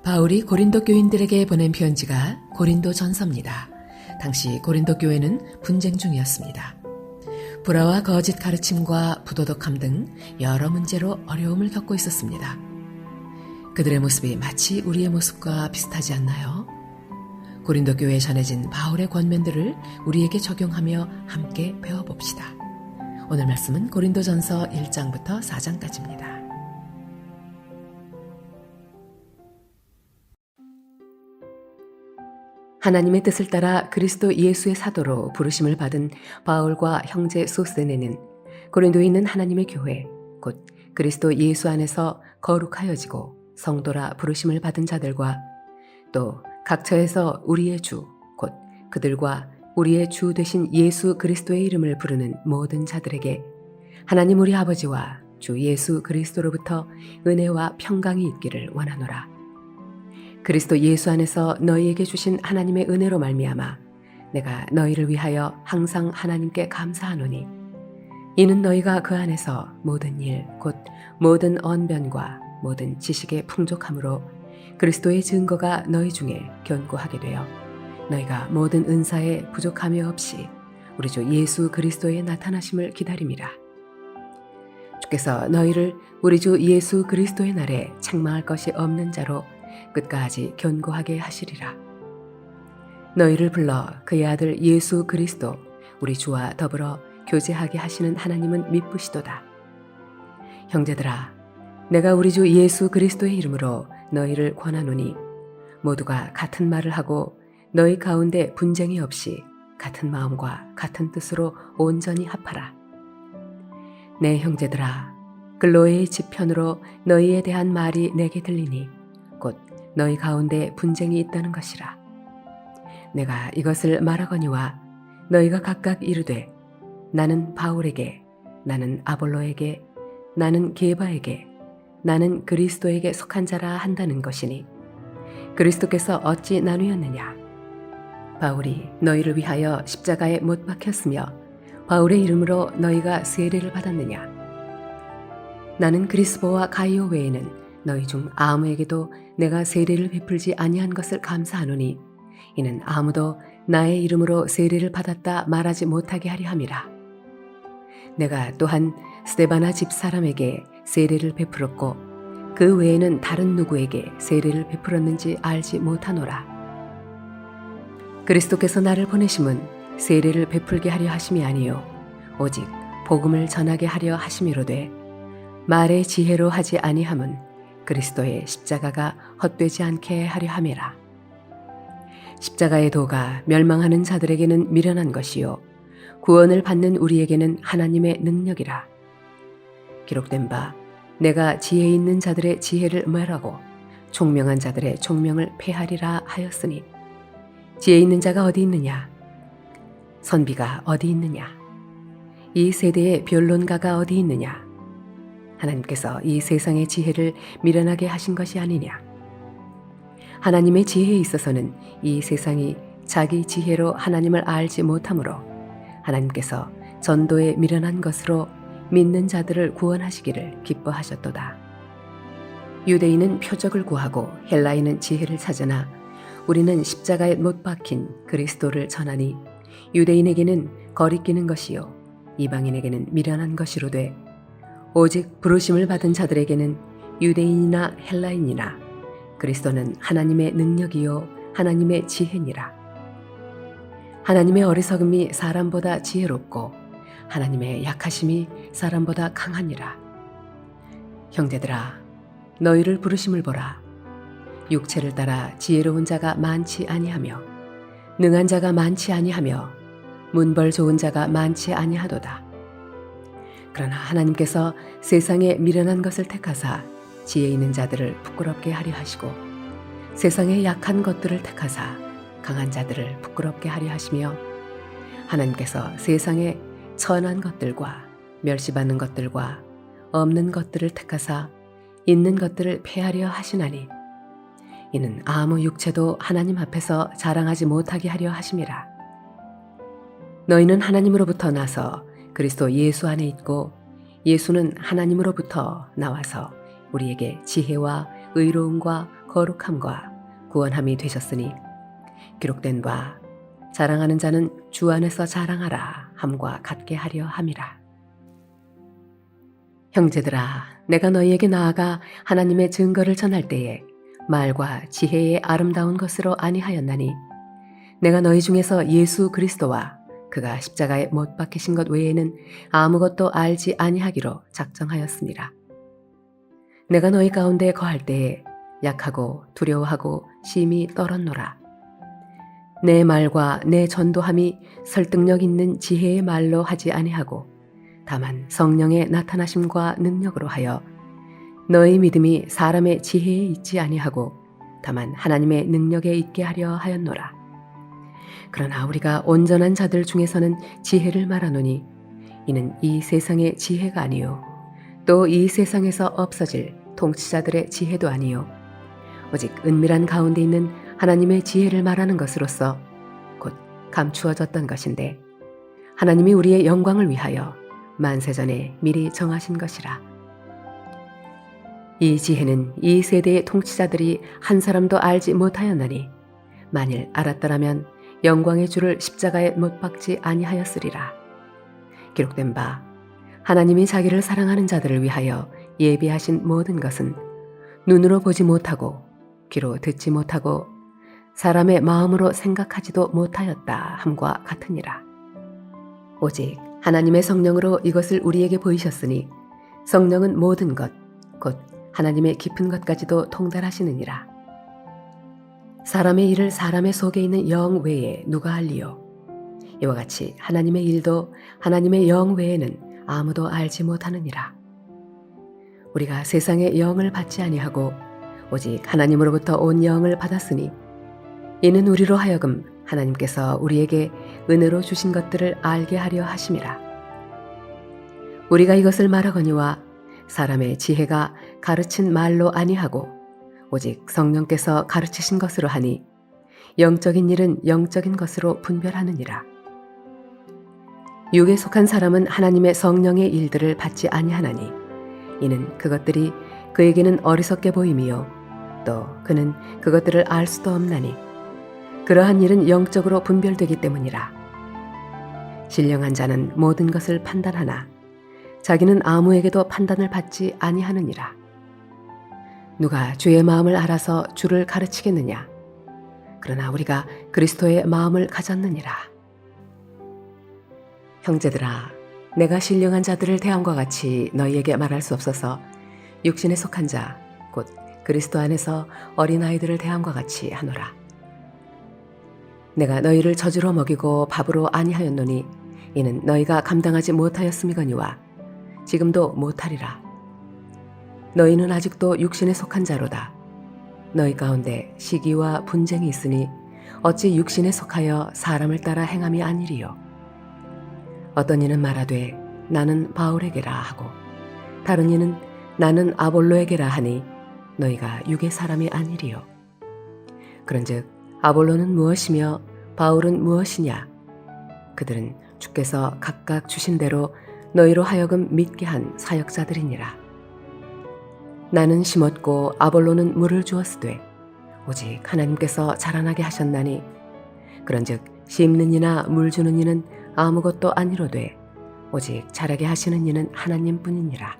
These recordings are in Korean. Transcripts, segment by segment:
바울이 고린도 교인들에게 보낸 편지가 고린도 전서입니다. 당시 고린도 교회는 분쟁 중이었습니다. 불화와 거짓 가르침과 부도덕함 등 여러 문제로 어려움을 겪고 있었습니다. 그들의 모습이 마치 우리의 모습과 비슷하지 않나요? 고린도 교회에 전해진 바울의 권면들을 우리에게 적용하며 함께 배워봅시다. 오늘 말씀은 고린도전서 1장부터 4장까지입니다. 하나님의 뜻을 따라 그리스도 예수의 사도로 부르심을 받은 바울과 형제 소스네는 고린도에 있는 하나님의 교회, 곧 그리스도 예수 안에서 거룩하여지고 성도라 부르심을 받은 자들과 또 각처에서 우리의 주, 곧 그들과 우리의 주 되신 예수 그리스도의 이름을 부르는 모든 자들에게 하나님 우리 아버지와 주 예수 그리스도로부터 은혜와 평강이 있기를 원하노라. 그리스도 예수 안에서 너희에게 주신 하나님의 은혜로 말미암아 내가 너희를 위하여 항상 하나님께 감사하노니 이는 너희가 그 안에서 모든 일 곧 모든 언변과 모든 지식의 풍족함으로 그리스도의 증거가 너희 중에 견고하게 되어 너희가 모든 은사에 부족함이 없이 우리 주 예수 그리스도의 나타나심을 기다림이라. 주께서 너희를 우리 주 예수 그리스도의 날에 책망할 것이 없는 자로 끝까지 견고하게 하시리라. 너희를 불러 그의 아들 예수 그리스도 우리 주와 더불어 교제하게 하시는 하나님은 미쁘시도다. 형제들아, 내가 우리 주 예수 그리스도의 이름으로 너희를 권하노니 모두가 같은 말을 하고 너희 가운데 분쟁이 없이 같은 마음과 같은 뜻으로 온전히 합하라. 내 형제들아, 글로에의 지편으로 너희에 대한 말이 내게 들리니 곧 너희 가운데 분쟁이 있다는 것이라. 내가 이것을 말하거니와 너희가 각각 이르되 나는 바울에게, 나는 아볼로에게, 나는 게바에게, 나는 그리스도에게 속한 자라 한다는 것이니 그리스도께서 어찌 나누었느냐? 바울이 너희를 위하여 십자가에 못 박혔으며 바울의 이름으로 너희가 세례를 받았느냐? 나는 그리스보와 가이오 외에는 너희 중 아무에게도 내가 세례를 베풀지 아니한 것을 감사하노니 이는 아무도 나의 이름으로 세례를 받았다 말하지 못하게 하려 함이라. 내가 또한 스데바나 집 사람에게 세례를 베풀었고 그 외에는 다른 누구에게 세례를 베풀었는지 알지 못하노라. 그리스도께서 나를 보내심은 세례를 베풀게 하려 하심이 아니요 오직 복음을 전하게 하려 하심이로되 말의 지혜로 하지 아니함은 그리스도의 십자가가 헛되지 않게 하려 함이라. 십자가의 도가 멸망하는 자들에게는 미련한 것이요 구원을 받는 우리에게는 하나님의 능력이라. 기록된 바 내가 지혜 있는 자들의 지혜를 멸하고 총명한 자들의 총명을 폐하리라 하였으니 지혜 있는 자가 어디 있느냐? 선비가 어디 있느냐? 이 세대의 변론가가 어디 있느냐? 하나님께서 이 세상의 지혜를 미련하게 하신 것이 아니냐? 하나님의 지혜에 있어서는 이 세상이 자기 지혜로 하나님을 알지 못하므로 하나님께서 전도에 미련한 것으로 믿는 자들을 구원하시기를 기뻐하셨도다. 유대인은 표적을 구하고 헬라인은 지혜를 찾으나 우리는 십자가에 못 박힌 그리스도를 전하니 유대인에게는 거리끼는 것이요 이방인에게는 미련한 것이로되 오직 부르심을 받은 자들에게는 유대인이나 헬라인이나 그리스도는 하나님의 능력이요 하나님의 지혜니라. 하나님의 어리석음이 사람보다 지혜롭고 하나님의 약하심이 사람보다 강하니라. 형제들아, 너희를 부르심을 보라. 육체를 따라 지혜로운 자가 많지 아니하며 능한 자가 많지 아니하며 문벌 좋은 자가 많지 아니하도다. 그러나 하나님께서 세상에 미련한 것을 택하사 지혜 있는 자들을 부끄럽게 하려 하시고 세상에 약한 것들을 택하사 강한 자들을 부끄럽게 하려 하시며 하나님께서 세상에 천한 것들과 멸시받는 것들과 없는 것들을 택하사 있는 것들을 폐하려 하시나니 이는 아무 육체도 하나님 앞에서 자랑하지 못하게 하려 하심이라. 너희는 하나님으로부터 나서 그리스도 예수 안에 있고 예수는 하나님으로부터 나와서 우리에게 지혜와 의로움과 거룩함과 구원함이 되셨으니 기록된 바 자랑하는 자는 주 안에서 자랑하라 함과 같게 하려 함이라. 형제들아, 내가 너희에게 나아가 하나님의 증거를 전할 때에 말과 지혜의 아름다운 것으로 아니하였나니 내가 너희 중에서 예수 그리스도와 그가 십자가에 못 박히신 것 외에는 아무것도 알지 아니하기로 작정하였습니다. 내가 너희 가운데 거할 때에 약하고 두려워하고 심히 떨었노라. 내 말과 내 전도함이 설득력 있는 지혜의 말로 하지 아니하고 다만 성령의 나타나심과 능력으로 하여 너희 믿음이 사람의 지혜에 있지 아니하고 다만 하나님의 능력에 있게 하려 하였노라. 그러나 우리가 온전한 자들 중에서는 지혜를 말하노니 이는 이 세상의 지혜가 아니요 또 이 세상에서 없어질 통치자들의 지혜도 아니요 오직 은밀한 가운데 있는 하나님의 지혜를 말하는 것으로서 곧 감추어졌던 것인데 하나님이 우리의 영광을 위하여 만세전에 미리 정하신 것이라. 이 지혜는 이 세대의 통치자들이 한 사람도 알지 못하였나니 만일 알았더라면 영광의 주를 십자가에 못 박지 아니하였으리라. 기록된 바 하나님이 자기를 사랑하는 자들을 위하여 예비하신 모든 것은 눈으로 보지 못하고 귀로 듣지 못하고 사람의 마음으로 생각하지도 못하였다 함과 같으니라. 오직 하나님의 성령으로 이것을 우리에게 보이셨으니 성령은 모든 것 곧 하나님의 깊은 것까지도 통달하시느니라. 사람의 일을 사람의 속에 있는 영 외에 누가 알리요? 이와 같이 하나님의 일도 하나님의 영 외에는 아무도 알지 못하느니라. 우리가 세상의 영을 받지 아니하고 오직 하나님으로부터 온 영을 받았으니 이는 우리로 하여금 하나님께서 우리에게 은혜로 주신 것들을 알게 하려 하심이라. 우리가 이것을 말하거니와 사람의 지혜가 가르친 말로 아니하고 오직 성령께서 가르치신 것으로 하니 영적인 일은 영적인 것으로 분별하느니라. 육에 속한 사람은 하나님의 성령의 일들을 받지 아니하나니 이는 그것들이 그에게는 어리석게 보임이요 또 그는 그것들을 알 수도 없나니 그러한 일은 영적으로 분별되기 때문이라. 신령한 자는 모든 것을 판단하나 자기는 아무에게도 판단을 받지 아니하느니라. 누가 주의 마음을 알아서 주를 가르치겠느냐? 그러나 우리가 그리스도의 마음을 가졌느니라. 형제들아, 내가 신령한 자들을 대함과 같이 너희에게 말할 수 없어서 육신에 속한 자, 곧 그리스도 안에서 어린아이들을 대함과 같이 하노라. 내가 너희를 젖으로 먹이고 밥으로 아니하였노니 이는 너희가 감당하지 못하였음이거니와 지금도 못하리라. 너희는 아직도 육신에 속한 자로다. 너희 가운데 시기와 분쟁이 있으니 어찌 육신에 속하여 사람을 따라 행함이 아니리요. 어떤 이는 말하되 나는 바울에게라 하고 다른 이는 나는 아볼로에게라 하니 너희가 육의 사람이 아니리요. 그런즉 아볼로는 무엇이며 바울은 무엇이냐? 그들은 주께서 각각 주신 대로 너희로 하여금 믿게 한 사역자들이니라. 나는 심었고 아볼로는 물을 주었으되 오직 하나님께서 자라나게 하셨나니 그런즉 심는 이나 물 주는 이는 아무것도 아니로되 오직 자라게 하시는 이는 하나님뿐이니라.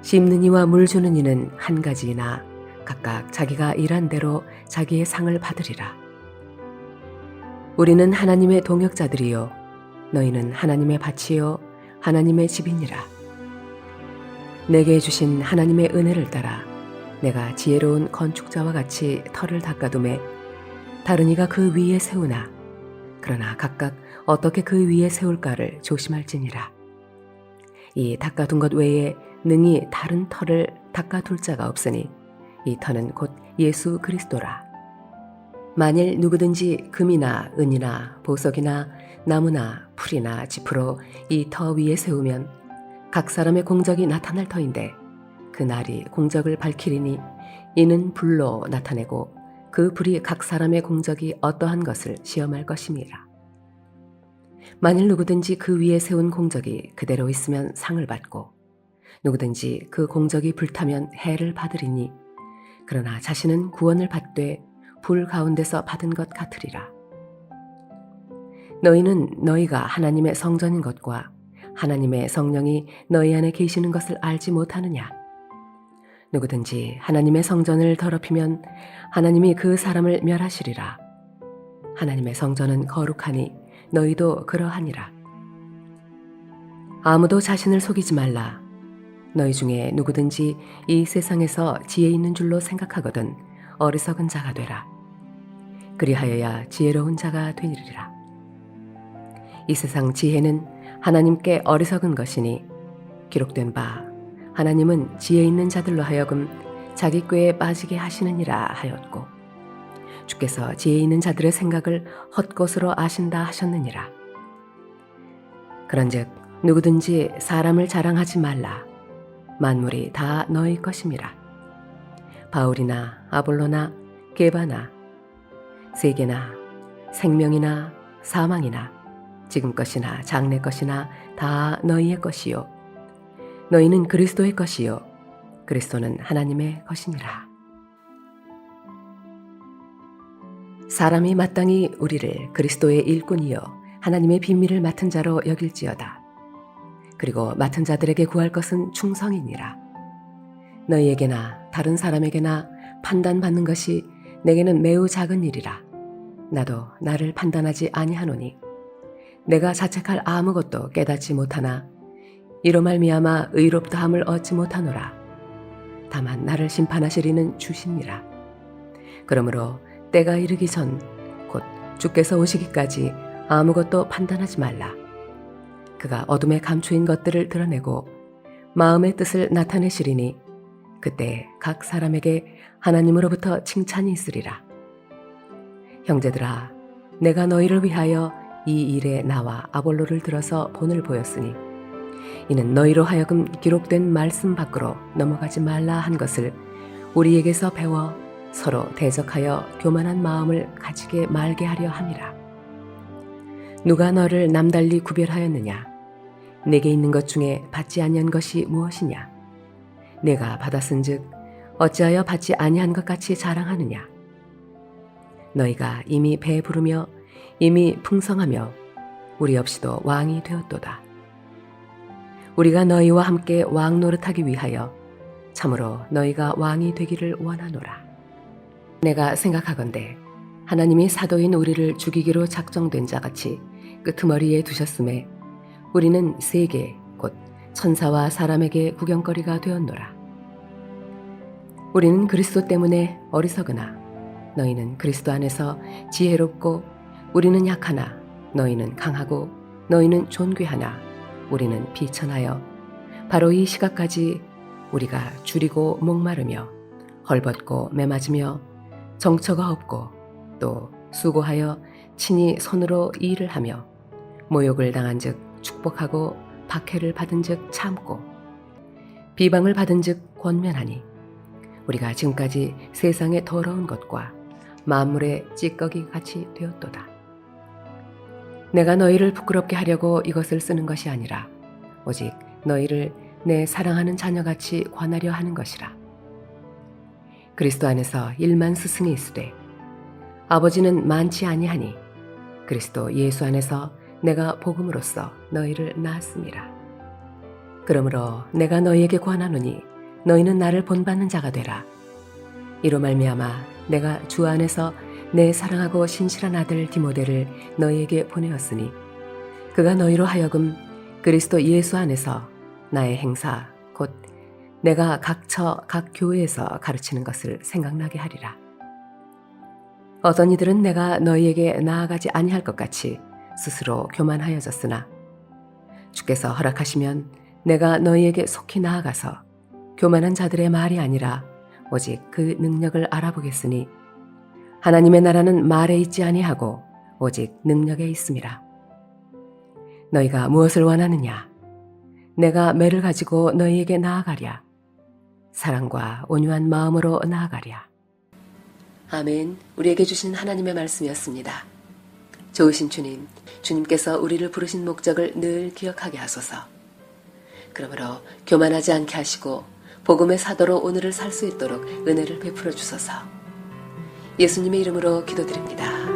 심는 이와 물 주는 이는 한 가지이나 각각 자기가 일한 대로 자기의 상을 받으리라. 우리는 하나님의 동역자들이요 너희는 하나님의 밭이요 하나님의 집이니라. 내게 주신 하나님의 은혜를 따라 내가 지혜로운 건축자와 같이 터를 닦아두매 다른 이가 그 위에 세우나 그러나 각각 어떻게 그 위에 세울까를 조심할지니라. 이 닦아둔 것 외에 능히 다른 터를 닦아둘 자가 없으니 이 터는 곧 예수 그리스도라. 만일 누구든지 금이나 은이나 보석이나 나무나 풀이나 지프로 이 터 위에 세우면 각 사람의 공적이 나타날 터인데 그 날이 공적을 밝히리니 이는 불로 나타내고 그 불이 각 사람의 공적이 어떠한 것을 시험할 것임이라. 만일 누구든지 그 위에 세운 공적이 그대로 있으면 상을 받고 누구든지 그 공적이 불타면 해를 받으리니 그러나 자신은 구원을 받되 불 가운데서 받은 것 같으리라. 너희는 너희가 하나님의 성전인 것과 하나님의 성령이 너희 안에 계시는 것을 알지 못하느냐? 누구든지 하나님의 성전을 더럽히면 하나님이 그 사람을 멸하시리라. 하나님의 성전은 거룩하니 너희도 그러하니라. 아무도 자신을 속이지 말라. 너희 중에 누구든지 이 세상에서 지혜 있는 줄로 생각하거든 어리석은 자가 되라. 그리하여야 지혜로운 자가 되리라. 이 세상 지혜는 하나님께 어리석은 것이니 기록된 바 하나님은 지혜 있는 자들로 하여금 자기 꾀에 빠지게 하시느니라 하였고 주께서 지혜 있는 자들의 생각을 헛것으로 아신다 하셨느니라. 그런즉 누구든지 사람을 자랑하지 말라. 만물이 다 너희 것임이라. 바울이나 아볼로나 게바나 세계나 생명이나 사망이나 지금 것이나 장래 것이나 다 너희의 것이요 너희는 그리스도의 것이요 그리스도는 하나님의 것이니라. 사람이 마땅히 우리를 그리스도의 일꾼이요 하나님의 비밀을 맡은 자로 여길지어다. 그리고 맡은 자들에게 구할 것은 충성이니라. 너희에게나 다른 사람에게나 판단받는 것이 내게는 매우 작은 일이라. 나도 나를 판단하지 아니하노니 내가 자책할 아무것도 깨닫지 못하나 이로 말미암아 의롭다함을 얻지 못하노라. 다만 나를 심판하시리는 주시니라. 그러므로 때가 이르기 전 곧 주께서 오시기까지 아무것도 판단하지 말라. 그가 어둠에 감추인 것들을 드러내고 마음의 뜻을 나타내시리니 그때 각 사람에게 하나님으로부터 칭찬이 있으리라. 형제들아, 내가 너희를 위하여 이 일에 나와 아볼로를 들어서 본을 보였으니 이는 너희로 하여금 기록된 말씀 밖으로 넘어가지 말라 한 것을 우리에게서 배워 서로 대적하여 교만한 마음을 가지게 말게 하려 함이라. 누가 너를 남달리 구별하였느냐? 내게 있는 것 중에 받지 아니한 것이 무엇이냐? 내가 받았은즉 어찌하여 받지 아니한 것 같이 자랑하느냐? 너희가 이미 배부르며 이미 풍성하며 우리 없이도 왕이 되었도다. 우리가 너희와 함께 왕 노릇하기 위하여 참으로 너희가 왕이 되기를 원하노라. 내가 생각하건대 하나님이 사도인 우리를 죽이기로 작정된 자같이 끄트머리에 두셨음에 우리는 세계 곧 천사와 사람에게 구경거리가 되었노라. 우리는 그리스도 때문에 어리석으나 너희는 그리스도 안에서 지혜롭고 우리는 약하나 너희는 강하고 너희는 존귀하나 우리는 비천하여 바로 이 시각까지 우리가 줄이고 목마르며 헐벗고 매맞으며 정처가 없고 또 수고하여 친히 손으로 일을 하며 모욕을 당한 즉 축복하고 박해를 받은 즉 참고 비방을 받은 즉 권면하니 우리가 지금까지 세상의 더러운 것과 만물의 찌꺼기 같이 되었도다. 내가 너희를 부끄럽게 하려고 이것을 쓰는 것이 아니라 오직 너희를 내 사랑하는 자녀같이 관하려 하는 것이라. 그리스도 안에서 1만 스승이 있으되 아버지는 많지 아니하니 그리스도 예수 안에서 내가 복음으로써 너희를 낳았음이라. 그러므로 내가 너희에게 권하노니 너희는 나를 본받는 자가 되라. 이로 말미암아 내가 주 안에서 내 사랑하고 신실한 아들 디모데를 너희에게 보내었으니 그가 너희로 하여금 그리스도 예수 안에서 나의 행사 곧 내가 각 교회에서 가르치는 것을 생각나게 하리라. 어떤 이들은 내가 너희에게 나아가지 아니할 것 같이 스스로 교만하여졌으나 주께서 허락하시면 내가 너희에게 속히 나아가서 교만한 자들의 말이 아니라 오직 그 능력을 알아보겠으니 하나님의 나라는 말에 있지 아니하고 오직 능력에 있음이라. 너희가 무엇을 원하느냐? 내가 매를 가지고 너희에게 나아가랴. 사랑과 온유한 마음으로 나아가랴. 아멘. 우리에게 주신 하나님의 말씀이었습니다. 좋으신 주님, 주님께서 우리를 부르신 목적을 늘 기억하게 하소서. 그러므로 교만하지 않게 하시고 복음의 사도로 오늘을 살 수 있도록 은혜를 베풀어 주소서. 예수님의 이름으로 기도드립니다.